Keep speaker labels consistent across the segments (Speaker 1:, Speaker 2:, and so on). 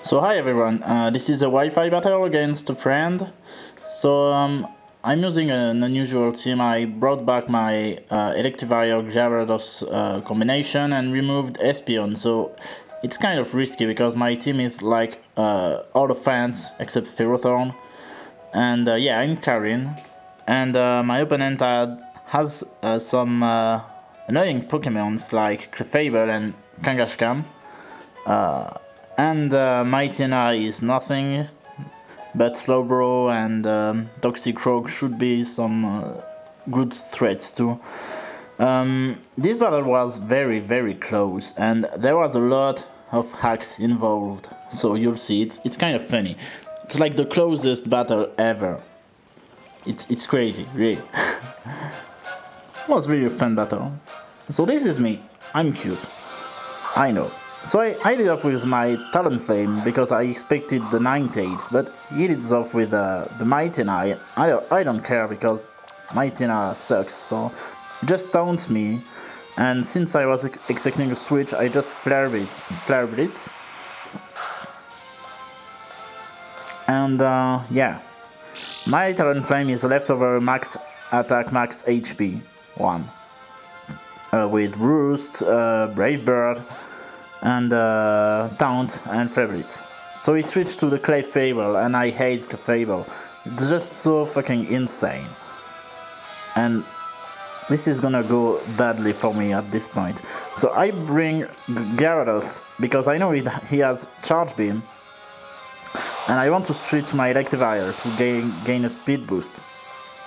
Speaker 1: So hi everyone, this is a Wi-Fi battle against a friend. So I'm using an unusual team. I brought back my Electivire Gyarados combination and removed Espion. So it's kind of risky because my team is like all the fans except Ferrothorn. And yeah, I'm carrying. And my opponent has some annoying Pokemons like Clefable and Kangaskhan. And Mightyena is nothing, but Slowbro and Toxicroak should be some good threats too. This battle was very close, and there was a lot of hacks involved, so you'll see it's kind of funny. It's like the closest battle ever. It's crazy, really. It was really a fun battle. So this is me. I'm cute. I know. So I did off with my Talonflame because I expected the Ninetales, but he did off with the Mightyena. I don't care because Mightyena sucks, so just taunts me. And since I was expecting a switch, I just Flare Blitz. And yeah, my Talonflame is leftover max attack, max HP 1. With Roost, Brave Bird, and Taunt and Favorites. So he switched to the Clefable, and I hate Clefable. It's just so fucking insane. And this is gonna go badly for me at this point. So I bring Gyarados because I know he has Charge Beam, and I want to switch to my Electivire to gain a speed boost.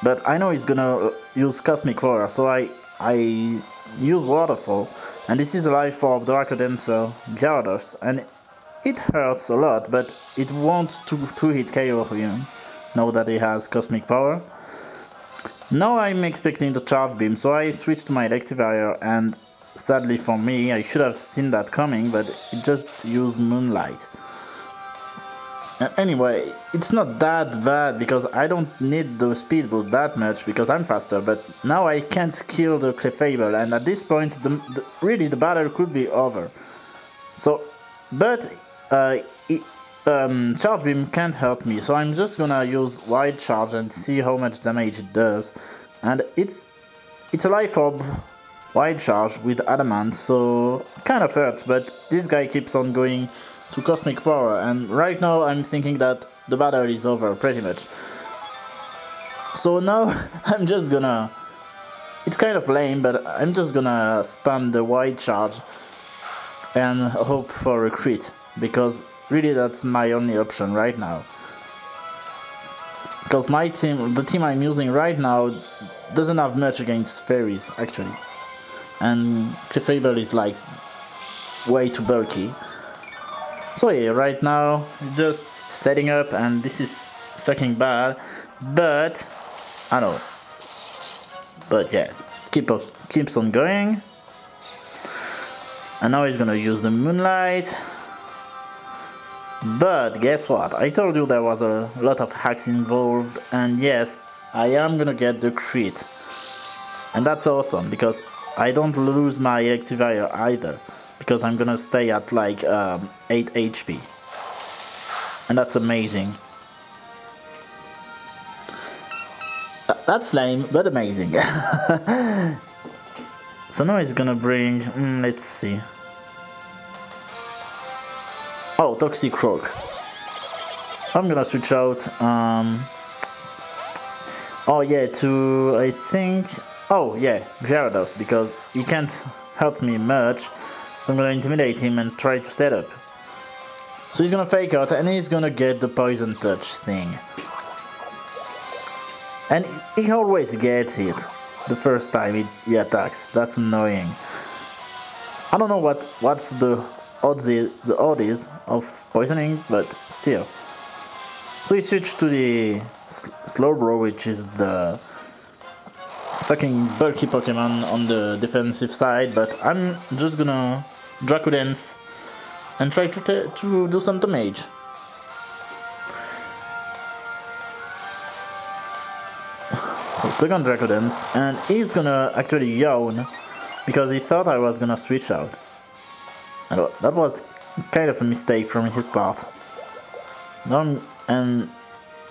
Speaker 1: But I know he's gonna use Cosmic Roar, so I use Waterfall, and this is a Life Orb, Draco Dancer, Gyarados, and it hurts a lot, but it won't two-hit KO him, now that he has Cosmic Power. Now I'm expecting the Charge Beam, so I switch to my Electivire, and sadly for me, I should have seen that coming, but it just used Moonlight. Anyway, it's not that bad because I don't need the speed boost that much because I'm faster, but now I can't kill the Clefable, and at this point really the battle could be over. So, but Charge Beam can't hurt me, so I'm just gonna use Wild Charge and see how much damage it does. And it's a Life Orb Wild Charge with Adamant, so kind of hurts, but this guy keeps on going to Cosmic Power, and right now I'm thinking that the battle is over, pretty much. So now I'm just gonna... It's kind of lame, but I'm just gonna spam the Wild Charge and hope for a crit, because really that's my only option right now. Because my team, the team I'm using right now, doesn't have much against fairies, actually. And Clefable is like way too bulky. So yeah, right now, just setting up, and this is fucking bad, but I know. But yeah, keeps on going. And now he's gonna use the Moonlight. But guess what? I told you there was a lot of hacks involved, and yes, I am gonna get the crit. And that's awesome, because I don't lose my Electivire either, because I'm gonna stay at like 8 HP. And that's amazing. That's lame, but amazing. So now he's gonna bring... let's see. Oh, Toxicroak. I'm gonna switch out. Oh yeah, to... I think... Oh yeah, Gyarados, because he can't help me much. So I'm gonna intimidate him and try to set up. So he's gonna fake out and he's gonna get the Poison Touch thing. And he always gets it the first time he attacks. That's annoying. I don't know what's the odds is of poisoning, but still. So he switched to the Slowbro, which is the fucking bulky Pokemon on the defensive side, but I'm just gonna Draco Dance and try to do some damage. So second Draco Dance, and he's gonna actually yawn because he thought I was gonna switch out. And that was kind of a mistake from his part. And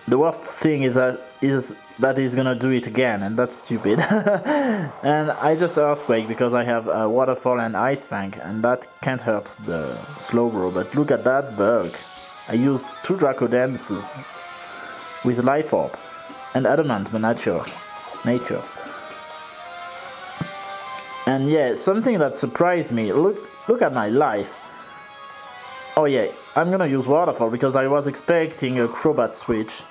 Speaker 1: the worst thing is that he's gonna do it again, and that's stupid. And I just earthquake because I have a waterfall and ice fang, and that can't hurt the slow bro. But look at that bug. I used 2 Draco dances with life orb and adamant nature. And yeah, something that surprised me. Look at my life. Oh yeah, I'm gonna use waterfall because I was expecting a crobat switch.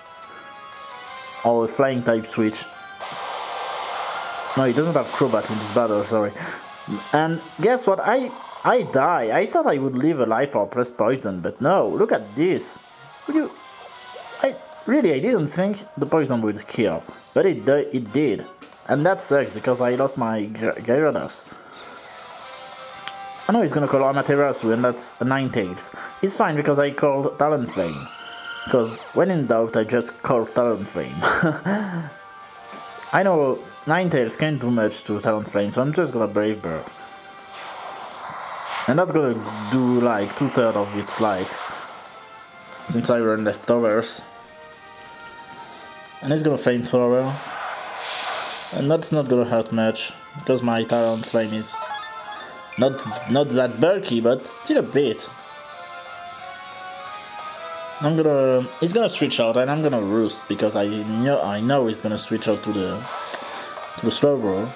Speaker 1: Or a flying type switch. No, he doesn't have crobat in this battle, sorry. And guess what? I die. I thought I would leave a life or plus poison, but no, look at this. I didn't think the poison would kill, but it did. And that sucks because I lost my Gyarados. I know he's gonna call Amaterasu, and that's a Ninetales. It's fine because I called Talonflame. Because when in doubt, I just call Talonflame. I know Ninetales can't do much to Talonflame, so I'm just gonna Brave Bird. And that's gonna do like 2/3 of its life. Since I run leftovers. And it's gonna Flamethrower. And that's not gonna hurt much, because my Talonflame is not that bulky, but still a bit. He's gonna switch out, and I'm gonna roost because I know he's gonna switch out to the slow bro.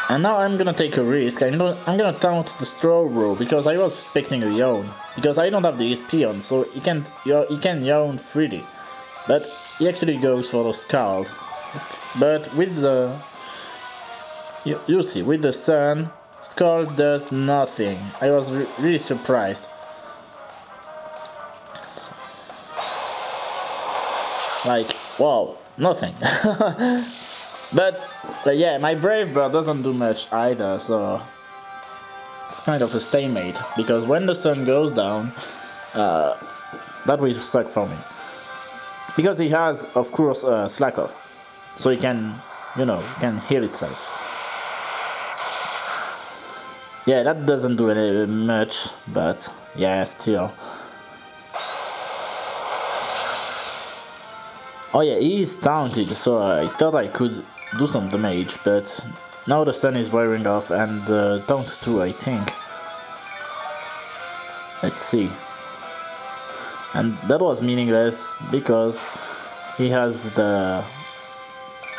Speaker 1: And now I'm gonna take a risk. I'm gonna taunt the slow bro because I was expecting a yawn because I don't have the SP on, so he can yawn freely. But he actually goes for the Scald. But with the you see, with the sun, Scald does nothing. I was really surprised. Like, wow, nothing. But yeah, my Brave Bird doesn't do much either, so it's kind of a stalemate. Because when the sun goes down, that will suck for me. Because he has, of course, Slack Off, so he can, can heal itself. Yeah, that doesn't do any much, but yeah, still. Oh yeah, he is taunted, so I thought I could do some damage, but now the sun is wearing off, and taunt too, I think. Let's see. And that was meaningless because he has the...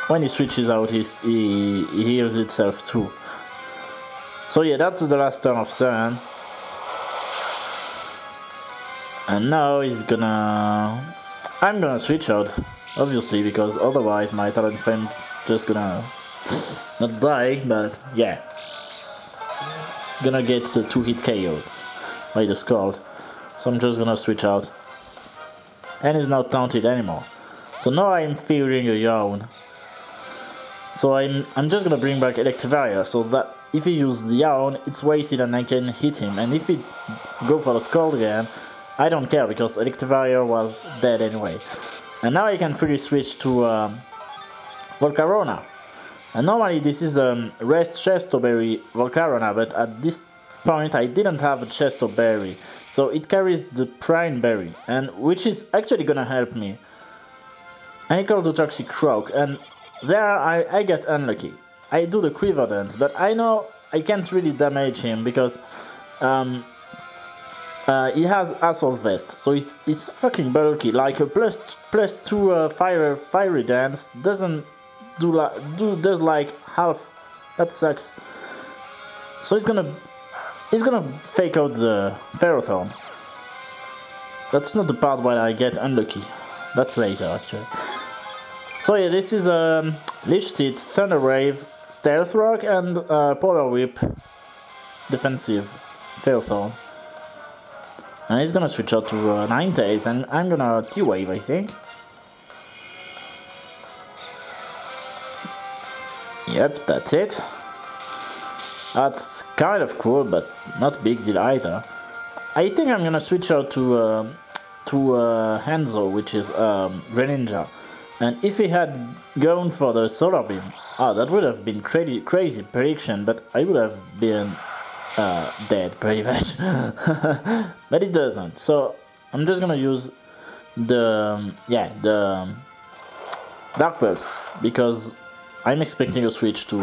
Speaker 1: When he switches out, he heals itself too. So yeah, that's the last turn of Sun. And now I'm gonna switch out, obviously, because otherwise my Talonflame just gonna not die, but yeah, gonna get a 2-hit KO by the Scald. So I'm just gonna switch out, and he's not taunted anymore. So now I'm fearing a yawn. So I'm just gonna bring back Electivire, so that if he uses the yawn, it's wasted and I can hit him. And if he go for the Scald again, I don't care because Electivire was dead anyway. And now I can fully switch to Volcarona. And normally this is Rest Chestoberry Volcarona, but at this point I didn't have a Chestoberry, so it carries the Prime Berry, and which is actually gonna help me. I call the Toxic Croak, and there I get unlucky. I do the Quiver Dance, but I know I can't really damage him because he has Assault Vest, so it's fucking bulky. Like a +2 Fiery Dance doesn't does like half. That sucks. So he's gonna fake out the Ferrothorn. That's not the part where I get unlucky. That's later actually. So yeah, this is Leech Seed, Thunder Wave, Stealth Rock, and Power Whip defensive Ferrothorn. And he's gonna switch out to Ninetales, and I'm gonna T-Wave, I think. Yep, that's it. That's kind of cool, but not big deal either. I think I'm gonna switch out to Hanzo, which is Greninja. And if he had gone for the Solar Beam, that would have been crazy prediction, but I would have been dead pretty much. But it doesn't, so I'm just gonna use the Dark Pulse, because I'm expecting a switch to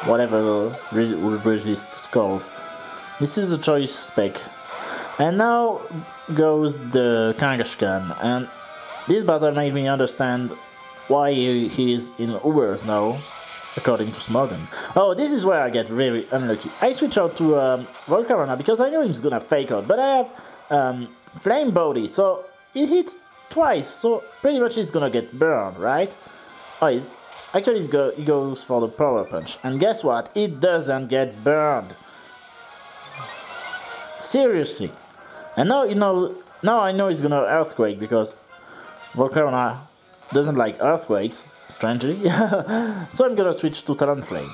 Speaker 1: whatever resist is called. This is the choice spec. And now goes the Kangaskhan, and this battle made me understand why he is in Ubers now, according to Smogon. Oh, this is where I get very unlucky. I switch out to Volcarona because I know he's gonna fake out, but I have Flame Body, so it hits twice, so pretty much he's gonna get burned, right? Oh, actually he goes for the Power Punch, and guess what? It doesn't get burned. Seriously. And now now I know he's gonna Earthquake, because Volcarona doesn't like earthquakes, strangely. So I'm gonna switch to Talonflame.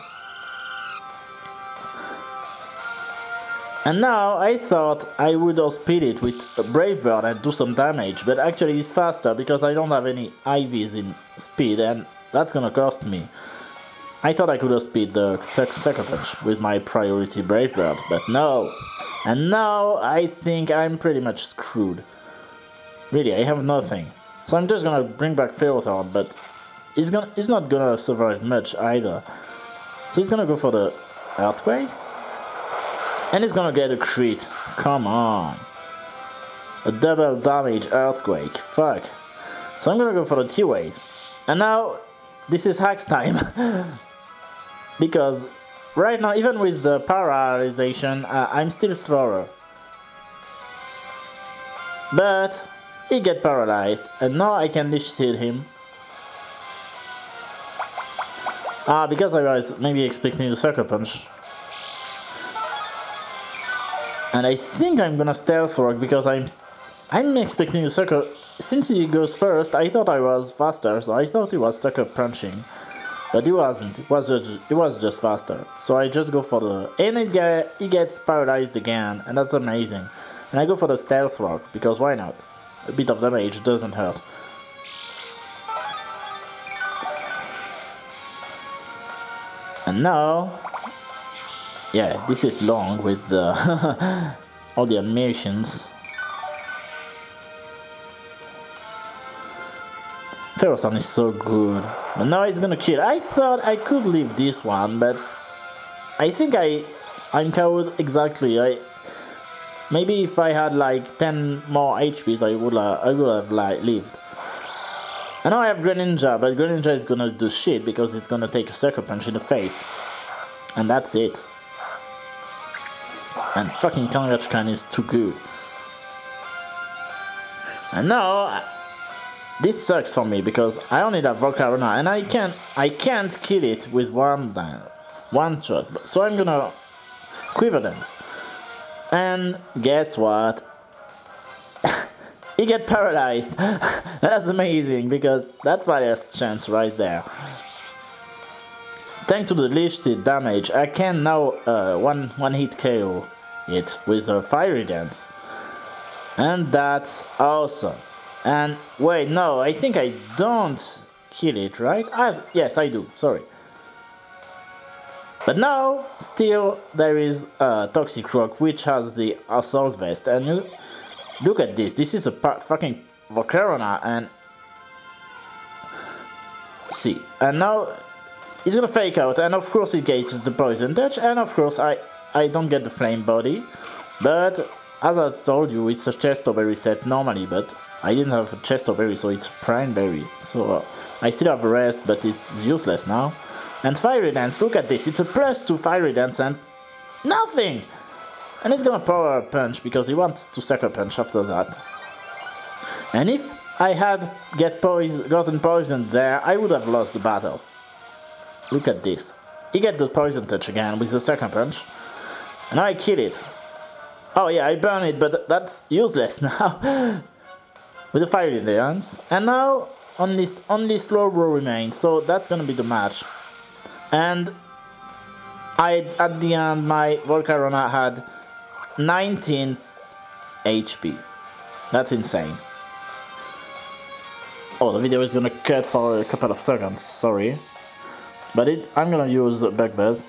Speaker 1: And now I thought I would outspeed it with a Brave Bird and do some damage, but actually it's faster because I don't have any IVs in speed, and that's gonna cost me. I thought I could outspeed the Sucker Punch with my priority Brave Bird, but no. And now I think I'm pretty much screwed. Really, I have nothing. So I'm just gonna bring back Ferrothorn, but he's not gonna survive much either. So he's gonna go for the Earthquake, and he's gonna get a crit. Come on, a double damage Earthquake. Fuck. So I'm gonna go for the T-Wave, and now this is HACKZ time. Because right now, even with the paralyzation, I'm still slower. But he get paralyzed, and now I can Leech Seed him. Because I was maybe expecting the Sucker Punch. And I think I'm gonna Stealth Rock, because I'm expecting the Sucker. Since he goes first, I thought I was faster, so I thought he was Sucker Punching. But he wasn't, it was just faster. So I just go for the... And he gets paralyzed again, and that's amazing. And I go for the Stealth Rock, because why not? A bit of damage doesn't hurt. And now... Yeah, this is long with the all the animations. Ferrothorn is so good. But now it's gonna kill. I thought I could leave this one, but I think I'm cowed exactly. Maybe if I had like 10 more HPs, I would have like lived. And now I have Greninja, but Greninja is gonna do shit because it's gonna take a Sucker Punch in the face, and that's it. And fucking Kangaskhan is too good. And now this sucks for me because I only have Volcarona, and I can't kill it with one shot. So I'm gonna Quiver Dance. And guess what? He get paralyzed. That's amazing, because that's my last chance right there. Thanks to the Leech Seed damage, I can now one hit KO it with a Fiery Dance. And that's awesome. And wait, no, I think I don't kill it, right? Yes, I do, sorry. But now, still, there is Toxic Rock, which has the Assault Vest. And you look at this. This is a fucking Volcarona, and see. And now he's gonna fake out, and of course he gets the Poison Touch, and of course I don't get the Flame Body. But as I told you, it's a Chesto Berry set normally, but I didn't have a Chesto Berry, so it's Prime Berry. So I still have a rest, but it's useless now. And Fiery Dance, look at this, it's a +2 Fiery Dance and nothing! And he's gonna Power Punch because he wants to Sucker Punch after that. And if I had gotten poisoned there, I would have lost the battle. Look at this. He gets the Poison Touch again with the Sucker Punch. And I kill it. Oh yeah, I burn it, but that's useless now. With the Fiery Dance. And now only Slowbro remains, so that's gonna be the match. And at the end, my Volcarona had 19 HP. That's insane. Oh, the video is gonna cut for a couple of seconds, sorry. But I'm gonna use Bug Buzz.